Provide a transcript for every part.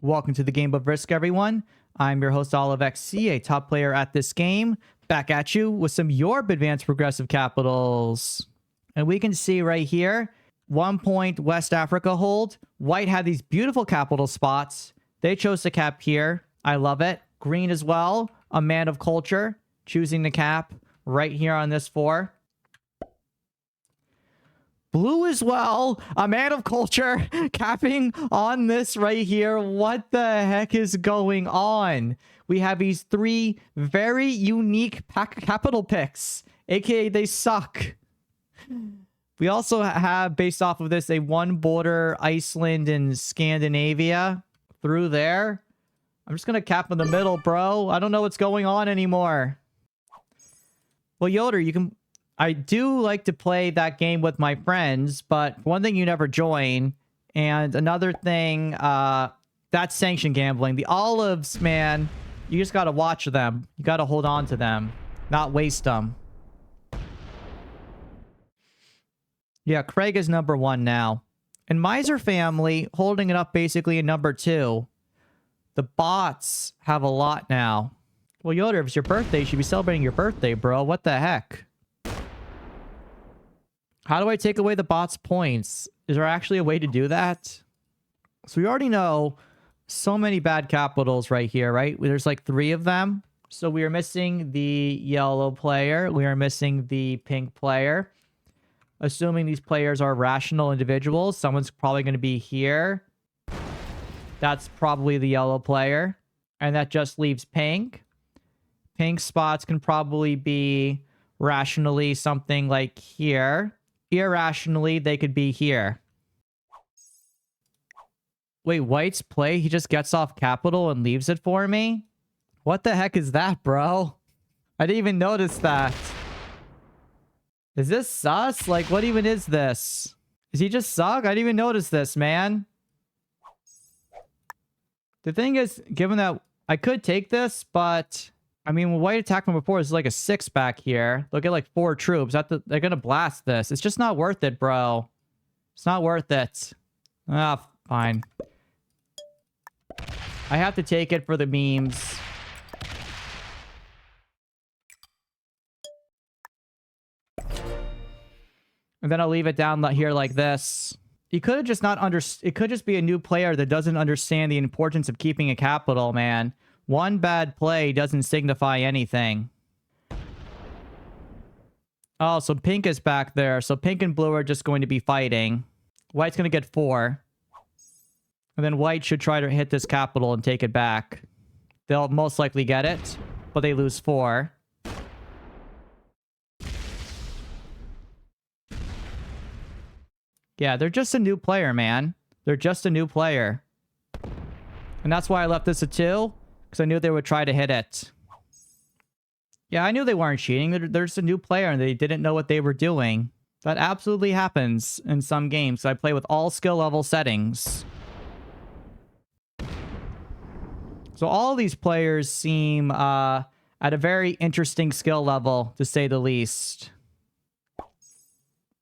Welcome to the Game of Risk, everyone. I'm your host, OliveXC, a top player at this game. Back at you with some Yorb Advanced Progressive Capitals. And we can see right here, 1 point West Africa hold. White had these beautiful capital spots. They chose to cap here. I love it. Green as well. A man of culture, choosing to cap right here on this 4. Blue as well, a man of culture, capping on this right here. What the heck is going on? We have these 3 very unique capital picks, aka they suck. We also have, based off of this, a 1 border Iceland and Scandinavia through there. I'm just going to cap in the middle, bro. I don't know what's going on anymore. Well, Yoder, you can... I do like to play that game with my friends, but one thing you never join, and another thing, that's sanction gambling. The olives, man, you just gotta watch them. You gotta hold on to them, not waste them. Yeah, Craig is number 1 now. And Miser family holding it up basically in number 2. The bots have a lot now. Well, Yoder, if it's your birthday, you should be celebrating your birthday, bro. What the heck? How do I take away the bot's points? Is there actually a way to do that? So we already know so many bad capitals right here, right? There's like 3 of them. So we are missing the yellow player. We are missing the pink player. Assuming these players are rational individuals, someone's probably going to be here. That's probably the yellow player. And that just leaves pink. Pink spots can probably be rationally something like here. Irrationally, they could be here. Wait, White's play? He just gets off capital and leaves it for me? What the heck is that, bro? I didn't even notice that. Is this sus? Like, what even is this? Is he just suck? I didn't even notice this, man. The thing is, given that I could take this, but... I mean, when White attacked from before, it's like a 6 back here. Look at like 4 troops. They're going to blast this. It's just not worth it, bro. It's not worth it. Ah, fine. I have to take it for the memes. And then I'll leave it down here like this. He could have just not it could just be a new player that doesn't understand the importance of keeping a capital, man. 1 bad play doesn't signify anything. Oh, so pink is back there. So pink and blue are just going to be fighting. White's going to get 4. And then white should try to hit this capital and take it back. They'll most likely get it, but they lose 4. Yeah, they're just a new player, man. They're just a new player. And that's why I left this at 2. Because I knew they would try to hit it. Yeah, I knew they weren't cheating. They're just a new player and they didn't know what they were doing. That absolutely happens in some games. I play with all skill level settings. So all these players seem at a very interesting skill level, to say the least.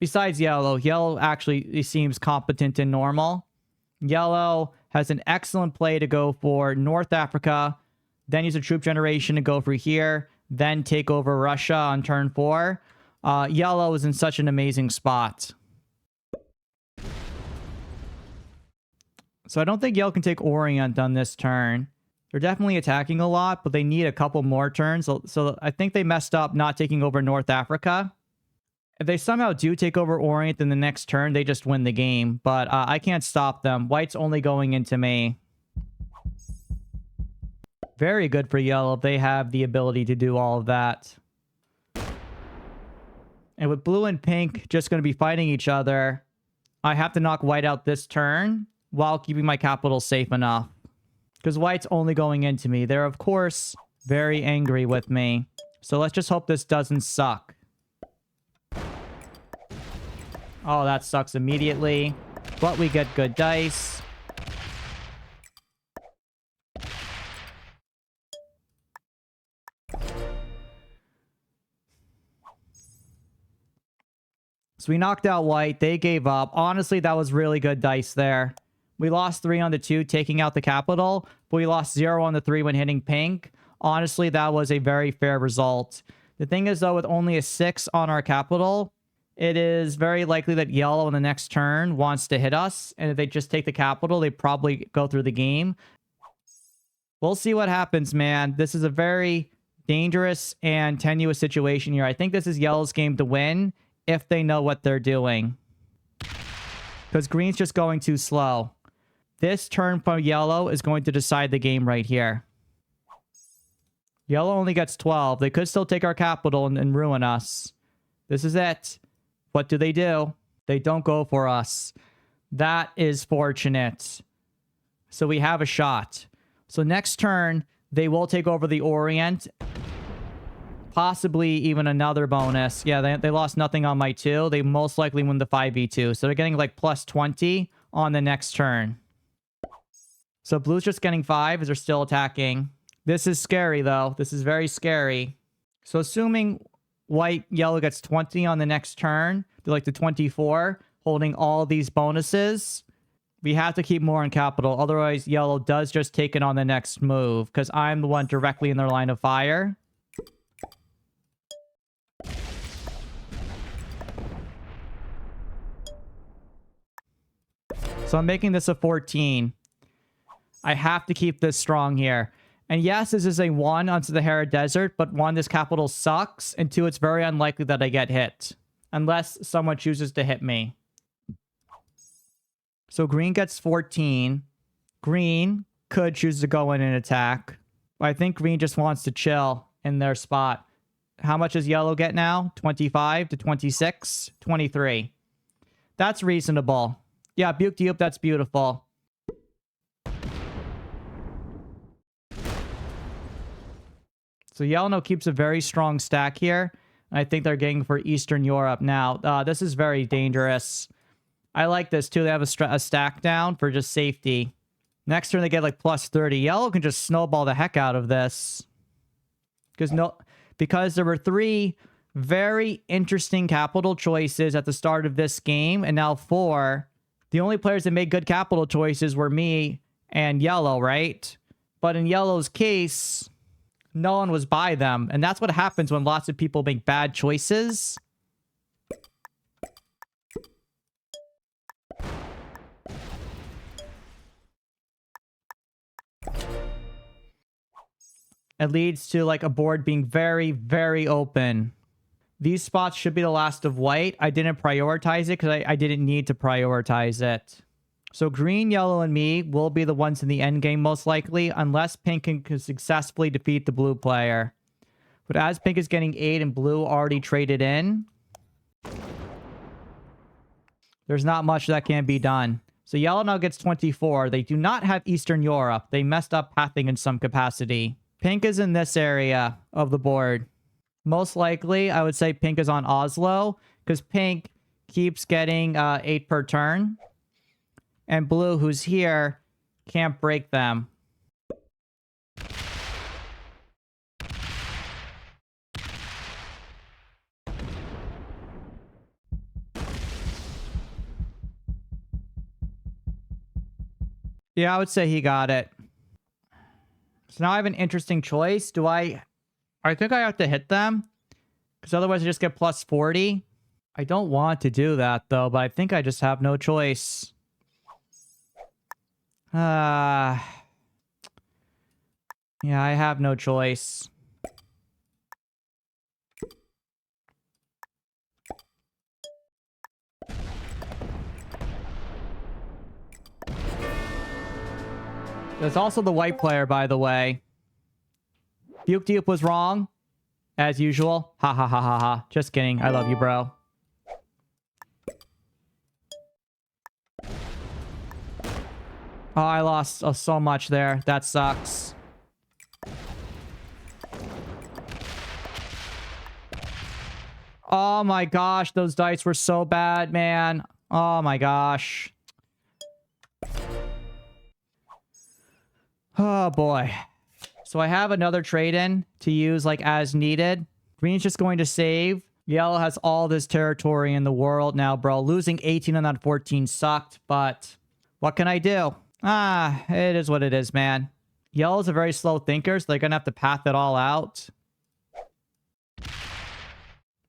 Besides yellow. Yellow actually seems competent and normal. Yellow has an excellent play to go for North Africa. Then use a troop generation to go for here. Then take over Russia on turn 4. Yellow is in such an amazing spot. So I don't think yellow can take Orient on this turn. They're definitely attacking a lot, but they need a couple more turns. So I think they messed up not taking over North Africa. If they somehow do take over Orient in the next turn, they just win the game. But I can't stop them. White's only going into me. Very good for yellow if they have the ability to do all of that. And with blue and pink just going to be fighting each other, I have to knock white out this turn while keeping my capital safe enough. Because white's only going into me. They're, of course, very angry with me. So let's just hope this doesn't suck. Oh, that sucks immediately. But we get good dice. So we knocked out white. They gave up. Honestly, that was really good dice there. We lost 3 on the 2, taking out the capital, but we lost 0 on the 3 when hitting pink. Honestly, that was a very fair result. The thing is, though, with only a 6 on our capital, it is very likely that yellow on the next turn wants to hit us. And if they just take the capital, they probably go through the game. We'll see what happens, man. This is a very dangerous and tenuous situation here. I think this is yellow's game to win if they know what they're doing. Because green's just going too slow. This turn from yellow is going to decide the game right here. Yellow only gets 12. They could still take our capital and ruin us. This is it. What do? They don't go for us. That is fortunate. So we have a shot. So next turn, they will take over the Orient. Possibly even another bonus. Yeah, they lost nothing on my 2. They most likely win the 5v2. So they're getting like plus 20 on the next turn. So blue's just getting 5 as they're still attacking. This is scary, though. This is very scary. So assuming yellow gets 20 on the next turn, they're like to 24, holding all these bonuses. We have to keep more on capital. Otherwise, yellow does just take it on the next move because I'm the one directly in their line of fire. So I'm making this a 14. I have to keep this strong here. And yes, this is a 1 on Sahara Desert, but 1, this capital sucks, and 2, it's very unlikely that I get hit. Unless someone chooses to hit me. So green gets 14. Green could choose to go in and attack. But I think green just wants to chill in their spot. How much does yellow get now? 25 to 26? 23. That's reasonable. Yeah, Buke to Yoop, that's beautiful. So yellow keeps a very strong stack here. I think they're getting for Eastern Europe now. This is very dangerous. I like this too. They have a stack down for just safety. Next turn they get like plus 30. Yellow can just snowball the heck out of this. Because there were 3 very interesting capital choices at the start of this game. And now 4. The only players that made good capital choices were me and yellow, right? But in yellow's case, no one was by them. And that's what happens when lots of people make bad choices. It leads to like a board being very, very open. These spots should be the last of white. I didn't prioritize it because I didn't need to prioritize it. So green, yellow, and me will be the ones in the end game most likely, unless pink can successfully defeat the blue player. But as pink is getting 8 and blue already traded in, there's not much that can be done. So yellow now gets 24. They do not have Eastern Europe. They messed up pathing in some capacity. Pink is in this area of the board. Most likely, I would say pink is on Oslo, because pink keeps getting 8 per turn. And blue, who's here, can't break them. Yeah, I would say he got it. So now I have an interesting choice. I think I have to hit them, because otherwise I just get plus 40. I don't want to do that, though, but I think I just have no choice. Yeah, I have no choice. There's also the white player, by the way. Buke Dupe was wrong. As usual. Ha ha ha ha ha. Just kidding. I love you, bro. Oh, I lost so much there. That sucks. Oh my gosh, those dice were so bad, man. Oh my gosh. Oh boy. So I have another trade-in to use like as needed. Green's just going to save. Yellow has all this territory in the world now, bro. Losing 18 on that 14 sucked, but What can I do? Ah, it is what it is, man. Yellow's a very slow thinker, so they're gonna have to path it all out.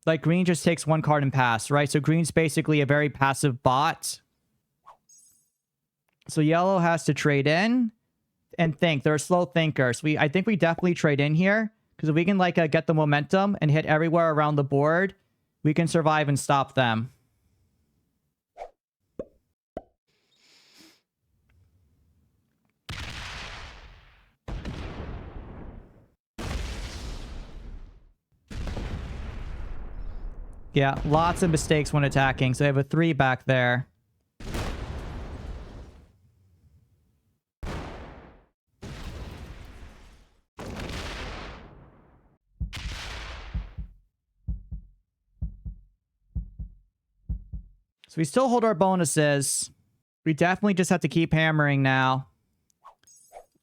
Like, green just takes one card and pass, right? So green's basically a very passive bot. So yellow has to trade in and think. They're a slow thinker. So I think we definitely trade in here. Because if we can, like, get the momentum and hit everywhere around the board, we can survive and stop them. Yeah, lots of mistakes when attacking. So they have a 3 back there. So we still hold our bonuses. We definitely just have to keep hammering now.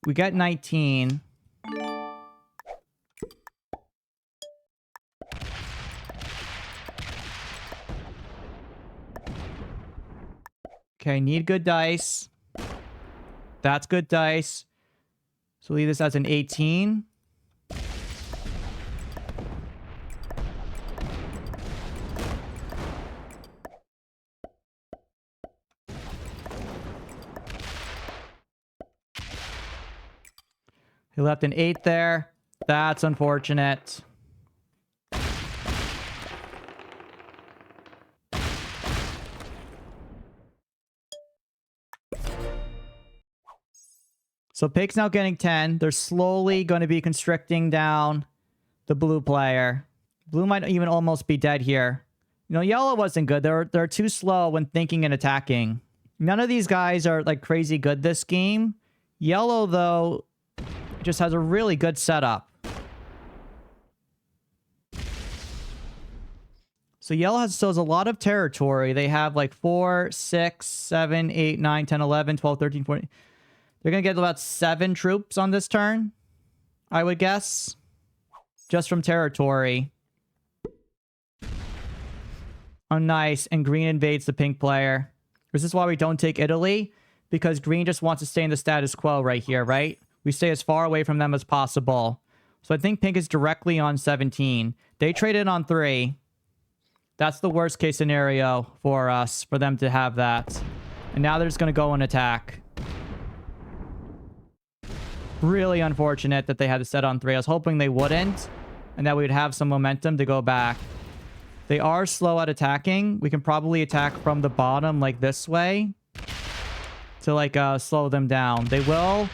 We get 19. Okay, need good dice. That's good dice. So leave this as an 18. He left an 8 there. That's unfortunate. So Pig's now getting 10. They're slowly going to be constricting down the blue player. Blue might even almost be dead here. You know, yellow wasn't good. They're too slow when thinking and attacking. None of these guys are, like, crazy good this game. Yellow, though, just has a really good setup. So yellow has a lot of territory. They have like 4, 6, 7, 8, 9, 10, 11, 12, 13, 14. They're going to get about 7 troops on this turn, I would guess. Just from territory. Oh, nice. And green invades the pink player. This is why we don't take Italy. Because green just wants to stay in the status quo right here, right? We stay as far away from them as possible. So I think pink is directly on 17. They traded on 3. That's the worst case scenario for us, for them to have that. And now they're just going to go and attack. Really unfortunate that they had to set on 3. I was hoping they wouldn't, and that we would have some momentum to go back. They are slow at attacking. We can probably attack from the bottom, like this way, to, like, slow them down. They will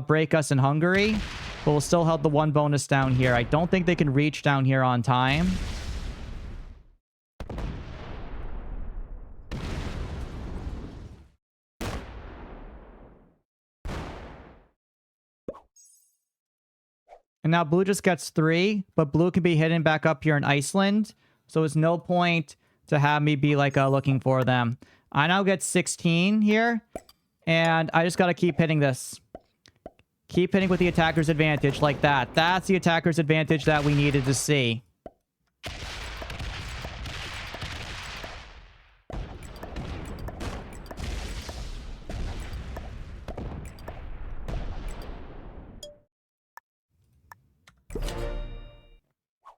break us in Hungary, but we'll still have the 1 bonus down here. I don't think they can reach down here on time. And now blue just gets 3, but blue can be hidden back up here in Iceland. So it's no point to have me be, like, looking for them. I now get 16 here, and I just got to keep hitting this. Keep hitting with the attacker's advantage like that. That's the attacker's advantage that we needed to see.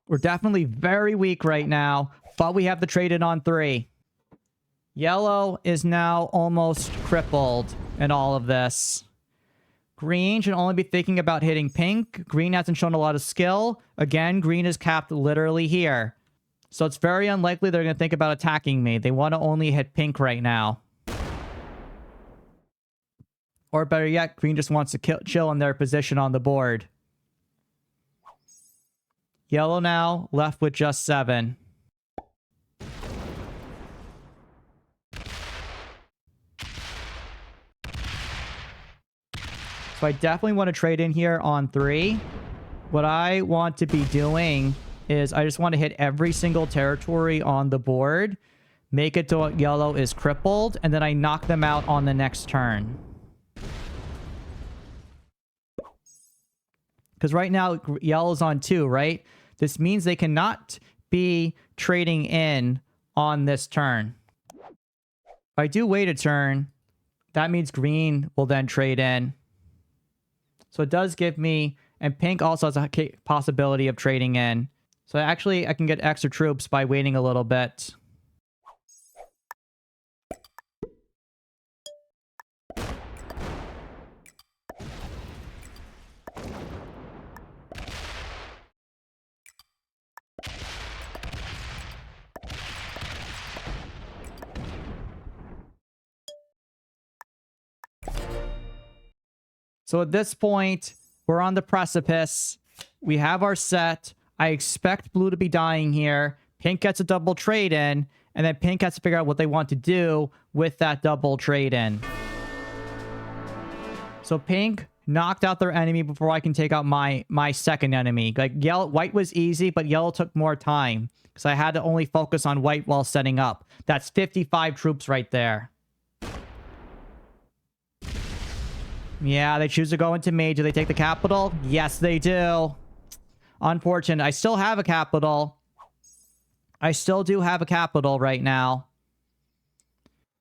We're definitely very weak right now, but we have to trade it on 3. Yellow is now almost crippled in all of this. Green should only be thinking about hitting pink. Green hasn't shown a lot of skill. Again, green is capped literally here. So it's very unlikely they're going to think about attacking me. They want to only hit pink right now. Or better yet, green just wants to chill in their position on the board. Yellow now left with just 7. So I definitely want to trade in here on 3. What I want to be doing is I just want to hit every single territory on the board, make it to yellow is crippled, and then I knock them out on the next turn. Because right now, yellow's on 2, right? This means they cannot be trading in on this turn. If I do wait a turn, That means green will then trade in. So it does give me... And pink also has a possibility of trading in. So actually, I can get extra troops by waiting a little bit. So at this point, we're on the precipice. We have our set. I expect blue to be dying here. Pink gets a double trade in, and then pink has to figure out what they want to do with that double trade in. So pink knocked out their enemy before I can take out my second enemy. Like white was easy, but yellow took more time because I had to only focus on white while setting up. That's 55 troops right there. Yeah, they choose to go into me. Do they take the capital? Yes, they do. Unfortunate. I still have a capital. I still do have a capital right now.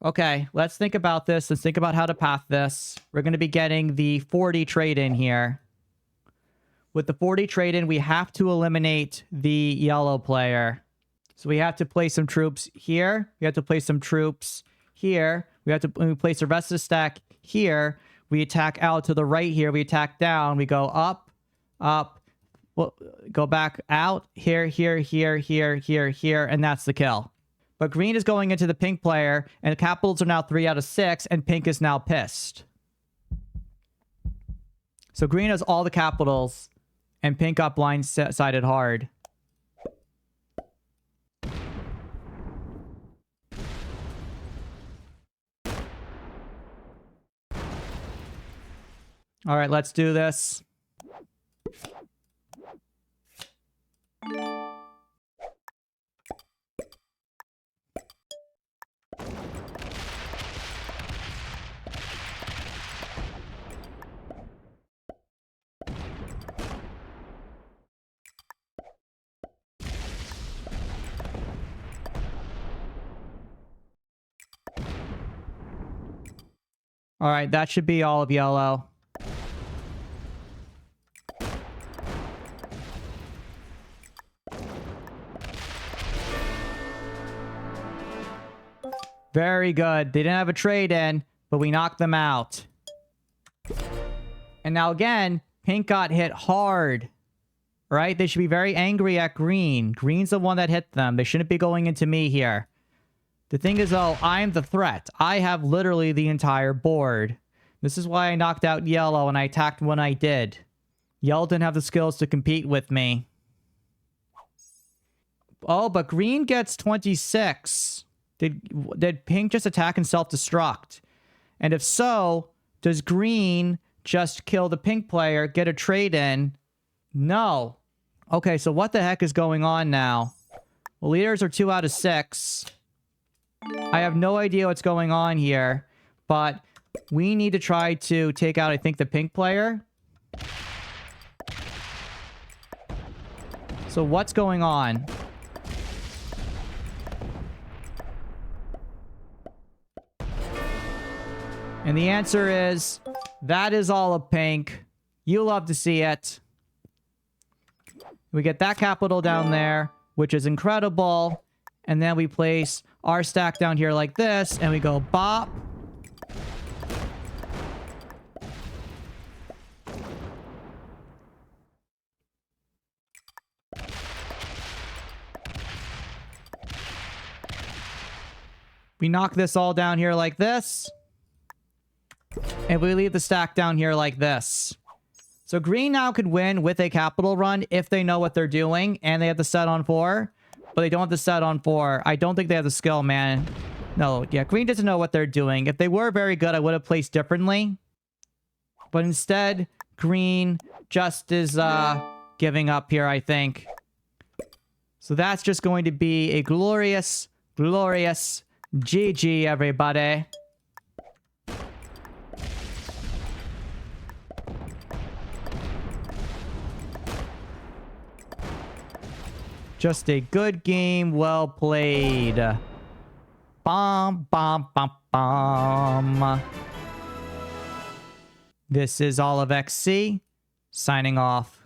Okay, let's think about this. Let's think about how to path this. We're going to be getting the 40 trade-in here. With the 40 trade-in, we have to eliminate the yellow player. So we have to place some troops here. We have to place some troops here. We have to place the rest of the stack here. We attack out to the right here. We attack down. We go up, up. Well, go back out. Here, here, here, here, here, here. And that's the kill. But green is going into the pink player. And the capitals are now 3 out of 6. And pink is now pissed. So green has all the capitals. And pink got blindsided hard. All right, let's do this. All right, that should be all of yellow. Very good. They didn't have a trade-in, but we knocked them out. And now again, pink got hit hard. Right? They should be very angry at green. Green's the one that hit them. They shouldn't be going into me here. The thing is, though, I'm the threat. I have literally the entire board. This is why I knocked out yellow and I attacked when I did. Yellow didn't have the skills to compete with me. Oh, but green gets 26. Did pink just attack and self-destruct? And if so, does green just kill the pink player, get a trade-in? No. Okay, so what the heck is going on now? Well, leaders are 2 out of 6. I have no idea what's going on here, but we need to try to take out, I think, the pink player. So what's going on? And the answer is, that is all of pink. You love to see it. We get that capital down there, which is incredible. And then we place our stack down here like this, and we go bop. We knock this all down here like this. And we leave the stack down here like this. So green now could win with a capital run if they know what they're doing and they have the set on 4. But they don't have the set on 4. I don't think they have the skill, man. No, yeah, green doesn't know what they're doing. If they were very good, I would have placed differently. But instead, green just is giving up here, I think. So that's just going to be a glorious, glorious GG, everybody. Just a good game, well played. Bom, bom, bom, bom. This is OliveXC signing off.